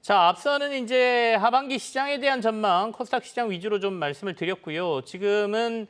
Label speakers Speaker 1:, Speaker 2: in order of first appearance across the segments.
Speaker 1: 자, 앞서는 이제 하반기 시장에 대한 전망, 코스닥 시장 위주로 좀 말씀을 드렸고요. 지금은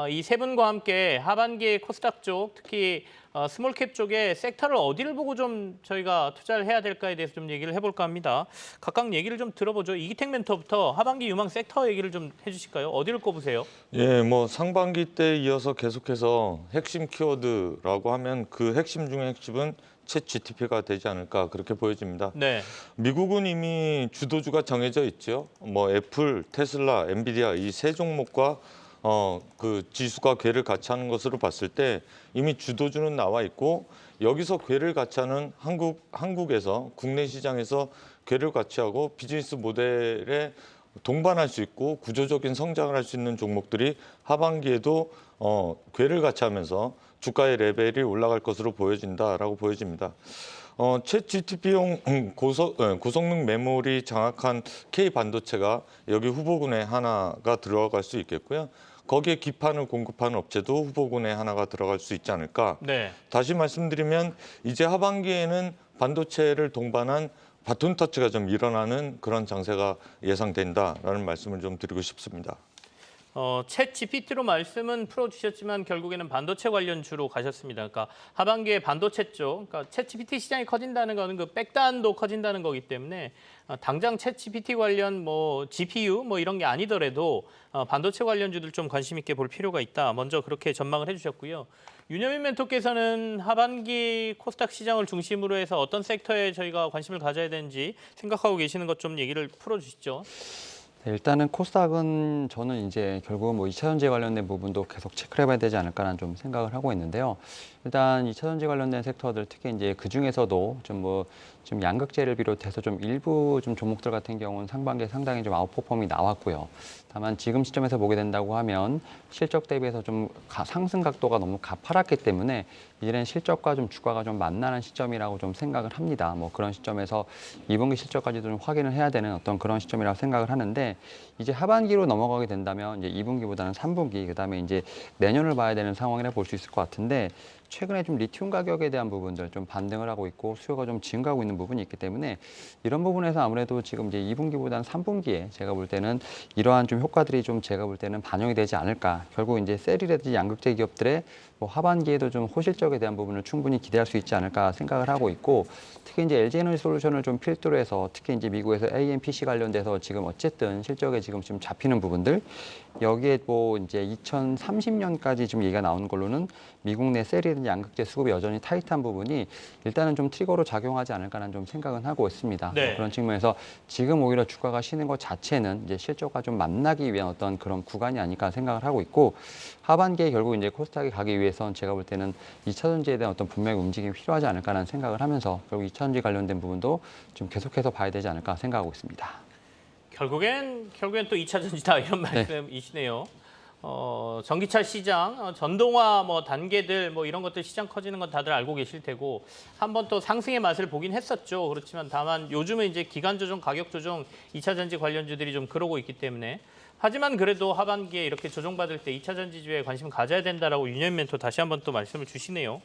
Speaker 1: 이 세 분과 함께 하반기 코스닥 쪽, 특히 스몰캡 쪽에 섹터를 어디를 보고 좀 저희가 투자를 해야 될까에 대해서 좀 얘기를 해볼까 합니다. 각각 얘기를 좀 들어보죠. 이기택 멘토부터 하반기 유망 섹터 얘기를 좀 해주실까요? 어디를 꼽으세요?
Speaker 2: 예, 뭐 상반기 때 이어서 계속해서 핵심 키워드라고 하면 그 핵심 중에 핵심은 챗 GTP가 되지 않을까 그렇게 보여집니다.
Speaker 1: 네.
Speaker 2: 미국은 이미 주도주가 정해져 있죠. 뭐 애플, 테슬라, 엔비디아 이 세 종목과 그 지수가 궤를 같이 하는 것으로 봤을 때 이미 주도주는 나와 있고 여기서 궤를 같이 하는 한국에서 국내 시장에서 궤를 같이 하고 비즈니스 모델에 동반할 수 있고 구조적인 성장을 할 수 있는 종목들이 하반기에도 궤를 같이 하면서 주가의 레벨이 올라갈 것으로 보여진다라고 보여집니다. 챗 GTP용 고성능 메모리 장악한 K 반도체가 여기 후보군에 하나가 들어갈 수 있겠고요. 거기에 기판을 공급하는 업체도 후보군에 하나가 들어갈 수 있지 않을까.
Speaker 1: 네.
Speaker 2: 다시 말씀드리면 이제 하반기에는 반도체를 동반한 바톤 터치가 좀 일어나는 그런 장세가 예상된다라는 말씀을 좀 드리고 싶습니다.
Speaker 1: 챗 GPT로 말씀은 풀어주셨지만 결국에는 반도체 관련 주로 가셨습니다. 그러니까 하반기에 반도체 쪽, 그러니까 챗 GPT 시장이 커진다는 거는 그 백단도 커진다는 거기 때문에 당장 챗 GPT 관련 뭐 GPU 뭐 이런 게 아니더라도 반도체 관련주들 좀 관심 있게 볼 필요가 있다. 먼저 그렇게 전망을 해주셨고요. 윤여민 멘토께서는 하반기 코스닥 시장을 중심으로 해서 어떤 섹터에 저희가 관심을 가져야 되는지 생각하고 계시는 것 좀 얘기를 풀어주시죠.
Speaker 3: 네, 일단은 코스닥은 저는 이제 결국은 뭐 2차 전지 관련된 부분도 계속 체크를 해봐야 되지 않을까라는 좀 생각을 하고 있는데요. 일단 2차 전지 관련된 섹터들 특히 이제 그 중에서도 좀 양극재를 비롯해서 좀 일부 좀 종목들 같은 경우는 상반기에 상당히 좀 아웃퍼폼이 나왔고요. 다만 지금 시점에서 보게 된다고 하면 실적 대비해서 좀 상승 각도가 너무 가파랐기 때문에 이제는 실적과 좀 주가가 좀 만나는 시점이라고 좀 생각을 합니다. 뭐 그런 시점에서 2분기 실적까지도 좀 확인을 해야 되는 어떤 그런 시점이라고 생각을 하는데 이제 하반기로 넘어가게 된다면 이제 2분기보다는 3분기 그다음에 이제 내년을 봐야 되는 상황이라 볼 수 있을 것 같은데 최근에 좀 리튬 가격에 대한 부분들 좀 반등을 하고 있고 수요가 좀 증가하고 있는 부분이 있기 때문에 이런 부분에서 아무래도 지금 이제 2분기보다는 3분기에 제가 볼 때는 이러한 좀 효과들이 좀 제가 볼 때는 반영이 되지 않을까. 결국 이제 셀이라든지 양극재 기업들의 뭐 하반기에도 좀 호실적에 대한 부분을 충분히 기대할 수 있지 않을까 생각을 하고 있고 특히 이제 LG에너지솔루션을 좀 필두로 해서 특히 이제 미국에서 AMPC 관련돼서 지금 어쨌든 실적에 지금 잡히는 부분들 여기에 뭐 이제 2030년까지 지금 얘기가 나오는 걸로는 미국 내 셀이든지 양극재 수급이 여전히 타이트한 부분이 일단은 좀 트리거로 작용하지 않을까라는 좀 생각은 하고 있습니다.
Speaker 1: 네.
Speaker 3: 그런 측면에서 지금 오히려 주가가 쉬는 것 자체는 이제 실적과 좀 만나기 위한 어떤 그런 구간이 아닐까 생각을 하고 있고 하반기에 결국 이제 코스닥이 가기 위해선 제가 볼 때는 2차 전지에 대한 어떤 분명히 움직임이 필요하지 않을까라는 생각을 하면서 결국 2차 전지 관련된 부분도 좀 계속해서 봐야 되지 않을까 생각하고 있습니다.
Speaker 1: 결국엔 또 2차 전지다 이런 말씀이시네요. 전기차 시장, 전동화 뭐 단계들 뭐 이런 것들 시장 커지는 건 다들 알고 계실 테고 한번 또 상승의 맛을 보긴 했었죠. 그렇지만 다만 요즘은 이제 기간 조정, 가격 조정, 2차 전지 관련주들이 좀 그러고 있기 때문에 하지만 그래도 하반기에 이렇게 조정받을 때 2차 전지주에 관심 가져야 된다라고 윤현 멘토 다시 한번 또 말씀을 주시네요.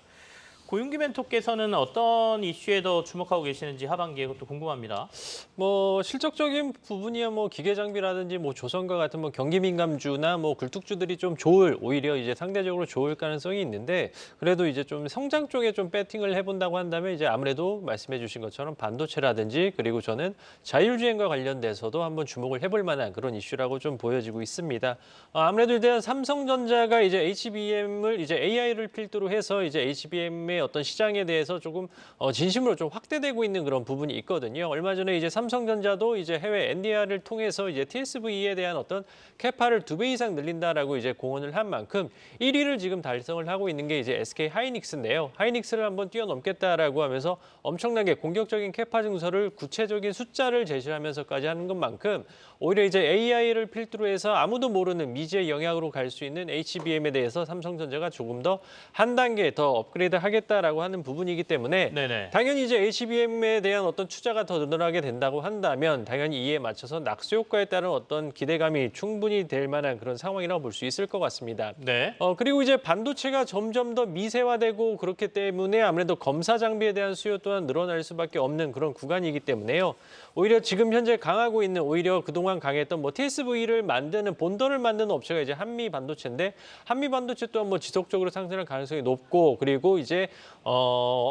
Speaker 1: 고윤기 멘토께서는 어떤 이슈에 더 주목하고 계시는지 하반기에 그것도 궁금합니다.
Speaker 4: 뭐 실적적인 부분이야 뭐 기계 장비라든지 뭐 조선과 같은 뭐 경기 민감주나 뭐 굴뚝주들이 좀 오히려 이제 상대적으로 좋을 가능성이 있는데 그래도 이제 좀 성장 쪽에 좀 배팅을 해본다고 한다면 이제 아무래도 말씀해주신 것처럼 반도체라든지 그리고 저는 자율주행과 관련돼서도 한번 주목을 해볼 만한 그런 이슈라고 좀 보여지고 있습니다. 아무래도 일단 삼성전자가 이제 HBM을 이제 AI를 필두로 해서 이제 HBM의 어떤 시장에 대해서 조금 진심으로 좀 확대되고 있는 그런 부분이 있거든요. 얼마 전에 이제 삼성전자도 이제 해외 NDR을 통해서 이제 TSV에 대한 어떤 캐파를 2배 이상 늘린다라고 이제 공언을 한 만큼 1위를 지금 달성을 하고 있는 게 이제 SK 하이닉스인데요. 하이닉스를 한번 뛰어넘겠다라고 하면서 엄청나게 공격적인 캐파 증설을 구체적인 숫자를 제시하면서까지 하는 것만큼 오히려 이제 AI를 필두로 해서 아무도 모르는 미지의 영역으로 갈 수 있는 HBM에 대해서 삼성전자가 조금 더 한 단계 더 업그레이드 하겠다. 하겠다라고 하는 부분이기 때문에
Speaker 1: 네네.
Speaker 4: 당연히 이제 HBM에 대한 어떤 투자가 더 늘어나게 된다고 한다면 당연히 이에 맞춰서 낙수 효과에 따른 어떤 기대감이 충분히 될 만한 그런 상황이라고 볼 수 있을 것 같습니다.
Speaker 1: 네.
Speaker 4: 그리고 이제 반도체가 점점 더 미세화되고 그렇기 때문에 아무래도 검사 장비에 대한 수요 또한 늘어날 수밖에 없는 그런 구간이기 때문에요. 오히려 지금 현재 강하고 있는 오히려 그동안 강했던 뭐 TSV를 만드는 본던을 만드는 업체가 이제 한미 반도체인데 한미 반도체 또한 뭐 지속적으로 상승할 가능성이 높고 그리고 이제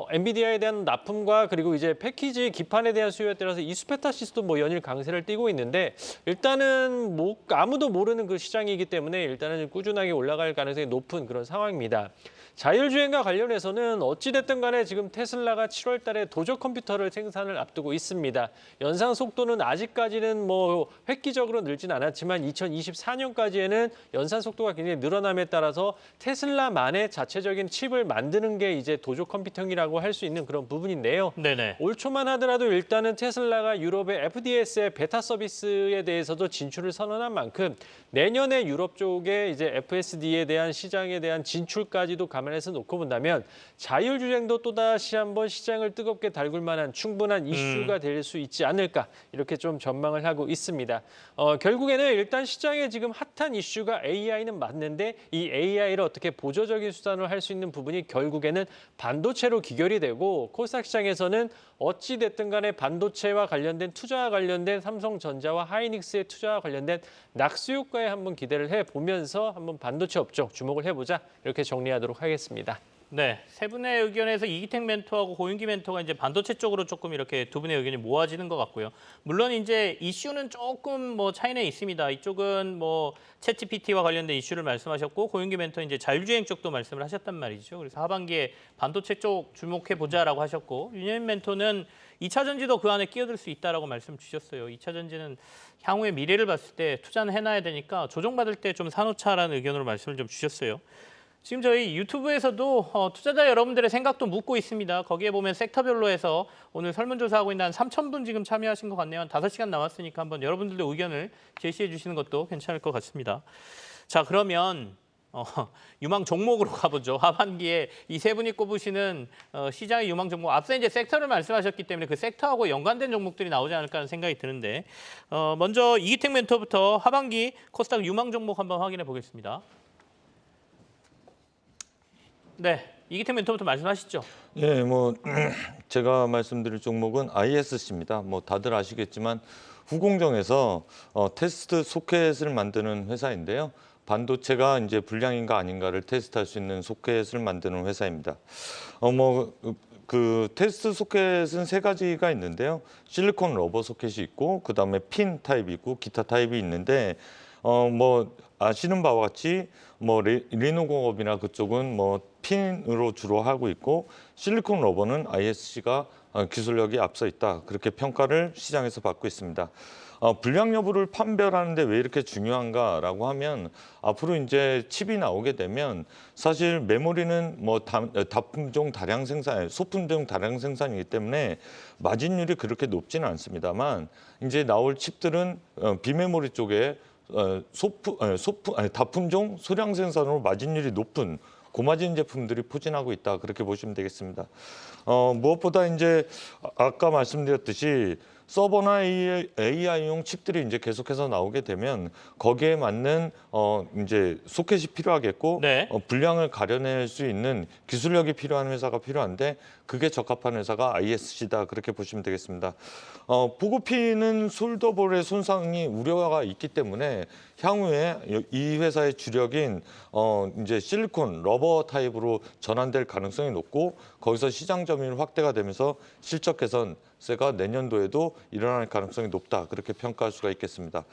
Speaker 4: 엔비디아에 대한 납품과 그리고 이제 패키지 기판에 대한 수요에 따라서 이수페타시스도 뭐 연일 강세를 띠고 있는데 일단은 뭐 아무도 모르는 그 시장이기 때문에 일단은 꾸준하게 올라갈 가능성이 높은 그런 상황입니다. 자율주행과 관련해서는 어찌됐든 간에 지금 테슬라가 7월 달에 도저 컴퓨터를 생산을 앞두고 있습니다. 연산 속도는 아직까지는 뭐 획기적으로 늘진 않았지만 2024년까지에는 연산 속도가 굉장히 늘어남에 따라서 테슬라만의 자체적인 칩을 만드는 게 이제 도저 컴퓨팅이라고 할 수 있는 그런 부분인데요.
Speaker 1: 네네.
Speaker 4: 올 초만 하더라도 일단은 테슬라가 유럽의 FDS의 베타 서비스에 대해서도 진출을 선언한 만큼 내년에 유럽 쪽에 이제 FSD에 대한 시장에 대한 진출까지도 감안해서 놓고 본다면 자율주행도 또다시 한번 시장을 뜨겁게 달굴 만한 충분한 이슈가 될 수 있지 않을까 이렇게 좀 전망을 하고 있습니다. 결국에는 일단 시장에 지금 핫한 이슈가 AI는 맞는데 이 AI를 어떻게 보조적인 수단으로 할 수 있는 부분이 결국에는 반도체로 귀결이 되고 코스닥 시장에서는 어찌 됐든 간에 반도체와 관련된 투자와 관련된 삼성전자와 하이닉스의 투자와 관련된 낙수 효과에 한번 기대를 해보면서 한번 반도체 업종 주목을 해보자 이렇게 정리하도록 하겠습니다.
Speaker 1: 네, 세 분의 의견에서 이기택 멘토하고 고윤기 멘토가 이제 반도체 쪽으로 조금 이렇게 두 분의 의견이 모아지는 것 같고요. 물론 이제 이슈는 조금 뭐 차이는 있습니다. 이쪽은 뭐 챗GPT와 관련된 이슈를 말씀하셨고 고윤기 멘토는 이제 자율주행 쪽도 말씀을 하셨단 말이죠. 그래서 하반기에 반도체 쪽 주목해 보자라고 하셨고 윤현민 멘토는 2차 전지도 그 안에 끼어들 수 있다라고 말씀 주셨어요. 2차 전지는 향후의 미래를 봤을 때 투자는 해놔야 되니까 조정받을 때 좀 사놓자라는 의견으로 말씀을 좀 주셨어요. 지금 저희 유튜브에서도 투자자 여러분들의 생각도 묻고 있습니다. 거기에 보면 섹터별로 해서 오늘 설문조사하고 있는 한 3,000분 지금 참여하신 것 같네요. 한 5시간 남았으니까 한번 여러분들도 의견을 제시해 주시는 것도 괜찮을 것 같습니다. 자, 그러면 유망 종목으로 가보죠. 하반기에 이 세 분이 꼽으시는 시장의 유망 종목. 앞서 이제 섹터를 말씀하셨기 때문에 그 섹터하고 연관된 종목들이 나오지 않을까 하는 생각이 드는데 먼저 이기택 멘토부터 하반기 코스닥 유망 종목 한번 확인해 보겠습니다. 네, 이기택 멘토부터 말씀하시죠.
Speaker 2: 예, 뭐 제가 말씀드릴 종목은 ISC입니다. 뭐 다들 아시겠지만 후공정에서 테스트 소켓을 만드는 회사인데요. 반도체가 이제 불량인가 아닌가를 테스트할 수 있는 소켓을 만드는 회사입니다. 그 테스트 소켓은 세 가지가 있는데요. 실리콘 러버 소켓이 있고 그다음에 핀 타입이 있고 기타 타입이 있는데 뭐 아시는 바와 같이 뭐 리노공업이나 그쪽은 뭐 핀으로 주로 하고 있고 실리콘 러버는 ISC가 기술력이 앞서 있다. 그렇게 평가를 시장에서 받고 있습니다. 불량 여부를 판별하는데 왜 이렇게 중요한가라고 하면 앞으로 이제 칩이 나오게 되면 사실 메모리는 뭐 다품종 다량 생산, 소품종 다량 생산이기 때문에 마진율이 그렇게 높지는 않습니다만 이제 나올 칩들은 비메모리 쪽에 다품종 소량 생산으로 마진율이 높은 고마진 제품들이 포진하고 있다. 그렇게 보시면 되겠습니다. 무엇보다 이제 아까 말씀드렸듯이 서버나 AI용 칩들이 이제 계속해서 나오게 되면 거기에 맞는 이제 소켓이 필요하겠고
Speaker 1: 네.
Speaker 2: 불량을 가려낼 수 있는 기술력이 필요한 회사가 필요한데 그게 적합한 회사가 ISC다 그렇게 보시면 되겠습니다. 보급피는 솔더볼의 손상이 우려가 있기 때문에 향후에 이 회사의 주력인 이제 실리콘 러버 타입으로 전환될 가능성이 높고 거기서 시장 점유율 확대가 되면서 실적 개선세가 내년도에도 일어날 가능성이 높다 그렇게 평가할 수가 있겠습니다.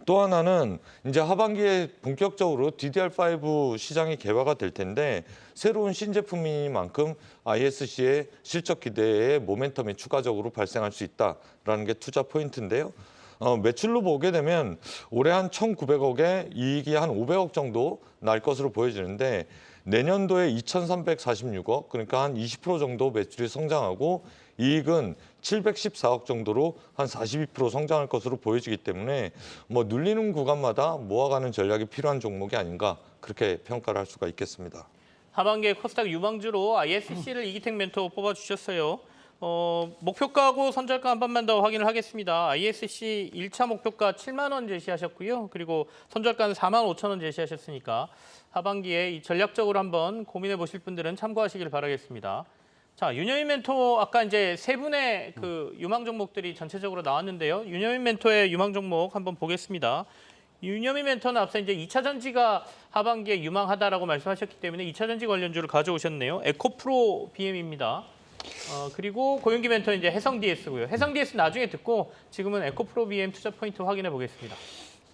Speaker 2: 또 하나는 이제 하반기에 본격적으로 DDR5 시장이 개화가 될 텐데 새로운 신제품이니만큼 ISC의 실적 기대에 모멘텀이 추가적으로 발생할 수 있다라는 게 투자 포인트인데요. 매출로 보게 되면 올해 한 1,900억에 이익이 한 500억 정도 날 것으로 보여지는데 내년도에 2,346억 그러니까 한 20% 정도 매출이 성장하고 이익은 714억 정도로 한 42% 성장할 것으로 보여지기 때문에 뭐 눌리는 구간마다 모아가는 전략이 필요한 종목이 아닌가 그렇게 평가를 할 수가 있겠습니다.
Speaker 1: 하반기에 코스닥 유망주로 ISC를 이기택 멘토 뽑아주셨어요. 목표가하고 선절가 한 번만 더 확인을 하겠습니다. ISC 1차 목표가 7만 원 제시하셨고요. 그리고 선절가는 4만 5천 원 제시하셨으니까 하반기에 이 전략적으로 한번 고민해 보실 분들은 참고하시길 바라겠습니다. 자, 윤여민 멘토 아까 이제 세 분의 그 유망 종목들이 전체적으로 나왔는데요. 윤여민 멘토의 유망 종목 한번 보겠습니다. 윤여민 멘토는 앞서 이제 2차 전지가 하반기에 유망하다라고 말씀하셨기 때문에 2차 전지 관련주를 가져오셨네요. 에코프로 BM입니다. 그리고 고윤기 멘토는 이제 해성 DS고요. 해성 DS 나중에 듣고 지금은 에코프로 BM 투자 포인트 확인해 보겠습니다.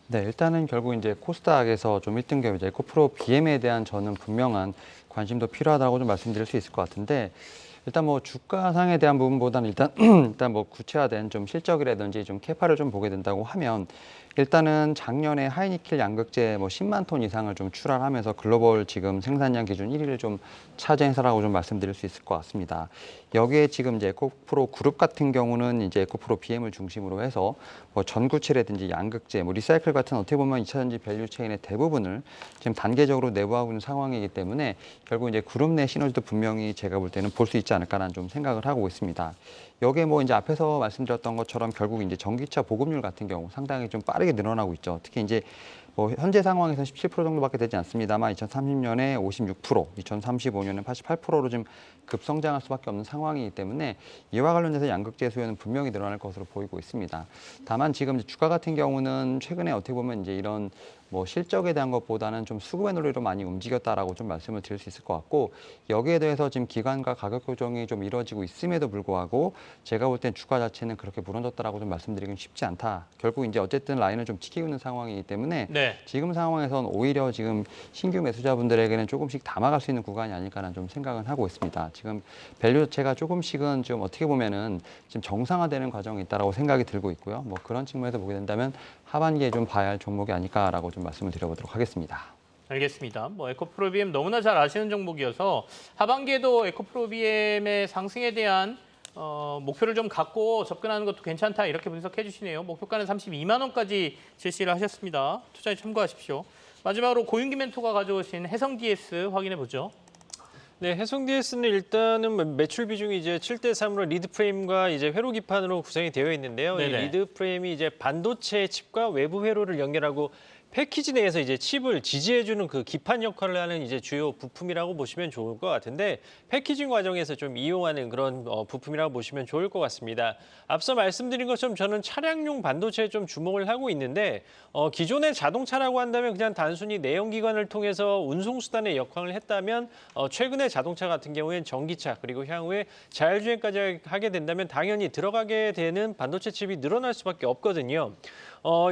Speaker 3: 네, 일단은 결국 이제 코스닥에서 좀 1등급 이제 에코프로 BM에 대한 저는 분명한 관심도 필요하다고 좀 말씀드릴 수 있을 것 같은데 일단 뭐 주가상에 대한 부분보다는 일단 뭐 구체화된 좀 실적이라든지 좀 캐파를 좀 보게 된다고 하면 일단은 작년에 하이니켈 양극재 뭐 10만 톤 이상을 좀 출하하면서 글로벌 지금 생산량 기준 1위를 좀 차지한 회사라고 좀 말씀드릴 수 있을 것 같습니다. 여기에 지금 이제 에코프로 그룹 같은 경우는 이제 에코프로 BM을 중심으로 해서 뭐 전구체라든지 양극재, 뭐 리사이클 같은 어떻게 보면 2차 전지 밸류 체인의 대부분을 지금 단계적으로 내부하고 있는 상황이기 때문에 결국 이제 그룹 내 시너지도 분명히 제가 볼 때는 볼 수 있지 않을까라는 좀 생각을 하고 있습니다. 여기에 뭐 이제 앞에서 말씀드렸던 것처럼 결국 이제 전기차 보급률 같은 경우 상당히 좀 빠르게 늘어나고 있죠. 특히 이제 뭐 현재 상황에서는 17% 정도밖에 되지 않습니다만 2030년에 56%, 2035년에 88%로 좀 급성장할 수밖에 없는 상황이기 때문에 이와 관련해서 양극재 수요는 분명히 늘어날 것으로 보이고 있습니다. 다만 지금 주가 같은 경우는 최근에 어떻게 보면 이제 이런 뭐 실적에 대한 것보다는 좀 수급의 논리로 많이 움직였다라고 좀 말씀을 드릴 수 있을 것 같고 여기에 대해서 지금 기관과 가격 조정이 좀 이루어지고 있음에도 불구하고 제가 볼 땐 주가 자체는 그렇게 무너졌다라고 좀 말씀드리긴 쉽지 않다. 결국 이제 어쨌든 라인을 좀 지키고 있는 상황이기 때문에
Speaker 1: 네.
Speaker 3: 지금 상황에서는 오히려 지금 신규 매수자분들에게는 조금씩 담아갈 수 있는 구간이 아닐까라는 좀 생각은 하고 있습니다. 지금 밸류 자체가 조금씩은 좀 어떻게 보면은 지금 정상화되는 과정이 있다라고 생각이 들고 있고요. 뭐 그런 측면에서 보게 된다면 하반기에 좀 봐야 할 종목이 아닐까라고 좀 말씀을 드려보도록 하겠습니다.
Speaker 1: 알겠습니다. 뭐 에코프로 BM 너무나 잘 아시는 종목이어서 하반기에도 에코프로 BM의 상승에 대한 목표를 좀 갖고 접근하는 것도 괜찮다 이렇게 분석해 주시네요. 목표가는 32만 원까지 제시를 하셨습니다. 투자에 참고하십시오. 마지막으로 고윤기 멘토가 가져오신 해성 DS 확인해 보죠.
Speaker 4: 네, 해성 DS는 일단은 매출 비중이 이제 7대 3으로 리드 프레임과 이제 회로 기판으로 구성이 되어 있는데요. 이
Speaker 1: 네네.
Speaker 4: 리드 프레임이 이제 반도체 칩과 외부 회로를 연결하고 패키지 내에서 이제 칩을 지지해주는 그 기판 역할을 하는 이제 주요 부품이라고 보시면 좋을 것 같은데 패키징 과정에서 좀 이용하는 그런 부품이라고 보시면 좋을 것 같습니다. 앞서 말씀드린 것처럼 저는 차량용 반도체에 좀 주목을 하고 있는데 기존의 자동차라고 한다면 그냥 단순히 내연기관을 통해서 운송수단의 역할을 했다면 최근에 자동차 같은 경우에는 전기차 그리고 향후에 자율주행까지 하게 된다면 당연히 들어가게 되는 반도체 칩이 늘어날 수밖에 없거든요.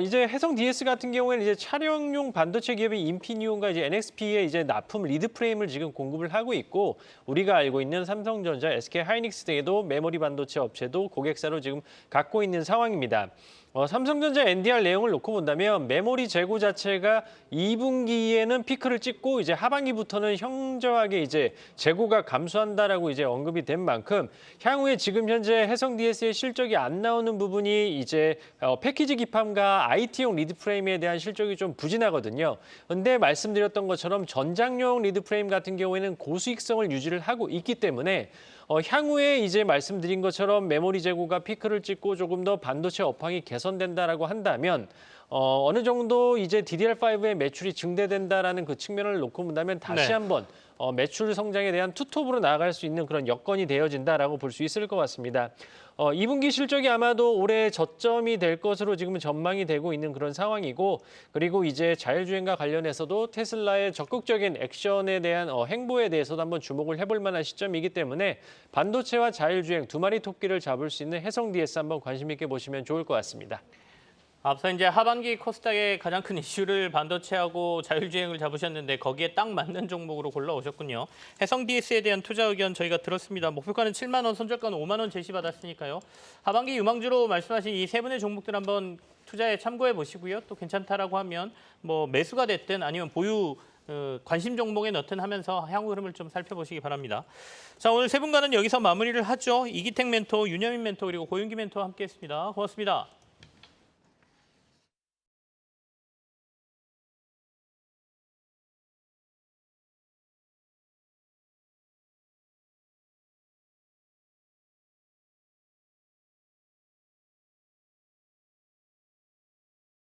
Speaker 4: 이제 해성 DS 같은 경우에는 이제 차량용 반도체 기업인 인피니온과 이제 NXP의 이제 납품 리드 프레임을 지금 공급을 하고 있고 우리가 알고 있는 삼성전자, SK 하이닉스 등에도 메모리 반도체 업체도 고객사로 지금 갖고 있는 상황입니다. 삼성전자 NDR 내용을 놓고 본다면 메모리 재고 자체가 2분기에는 피크를 찍고 이제 하반기부터는 현저하게 이제 재고가 감소한다라고 이제 언급이 된 만큼 향후에 지금 현재 해성 DS의 실적이 안 나오는 부분이 이제 패키지 기판과 IT용 리드 프레임에 대한 실적이 좀 부진하거든요. 근데 말씀드렸던 것처럼 전장용 리드 프레임 같은 경우에는 고수익성을 유지를 하고 있기 때문에 향후에 이제 말씀드린 것처럼 메모리 재고가 피크를 찍고 조금 더 반도체 업황이 개선된다라고 한다면 어느 정도 이제 DDR5의 매출이 증대된다라는 그 측면을 놓고 본다면 다시
Speaker 1: 네.
Speaker 4: 한번 매출 성장에 대한 투톱으로 나아갈 수 있는 그런 여건이 되어진다라고 볼 수 있을 것 같습니다. 2분기 실적이 아마도 올해 저점이 될 것으로 지금 전망이 되고 있는 그런 상황이고 그리고 이제 자율주행과 관련해서도 테슬라의 적극적인 액션에 대한 행보에 대해서도 한번 주목을 해볼 만한 시점이기 때문에 반도체와 자율주행 두 마리 토끼를 잡을 수 있는 해성 DS 한번 관심 있게 보시면 좋을 것 같습니다.
Speaker 1: 앞서 이제 하반기 코스닥의 가장 큰 이슈를 반도체하고 자율주행을 잡으셨는데 거기에 딱 맞는 종목으로 골라오셨군요. 해성 DS에 대한 투자 의견 저희가 들었습니다. 목표가는 7만 원, 손절가는 5만 원 제시받았으니까요. 하반기 유망주로 말씀하신 이 세 분의 종목들 한번 투자에 참고해 보시고요. 또 괜찮다라고 하면 뭐 매수가 됐든 아니면 보유 관심 종목에 넣든 하면서 향후 흐름을 좀 살펴보시기 바랍니다. 자, 오늘 세 분과는 여기서 마무리를 하죠. 이기택 멘토, 윤여민 멘토 그리고 고윤기 멘토와 함께했습니다. 고맙습니다.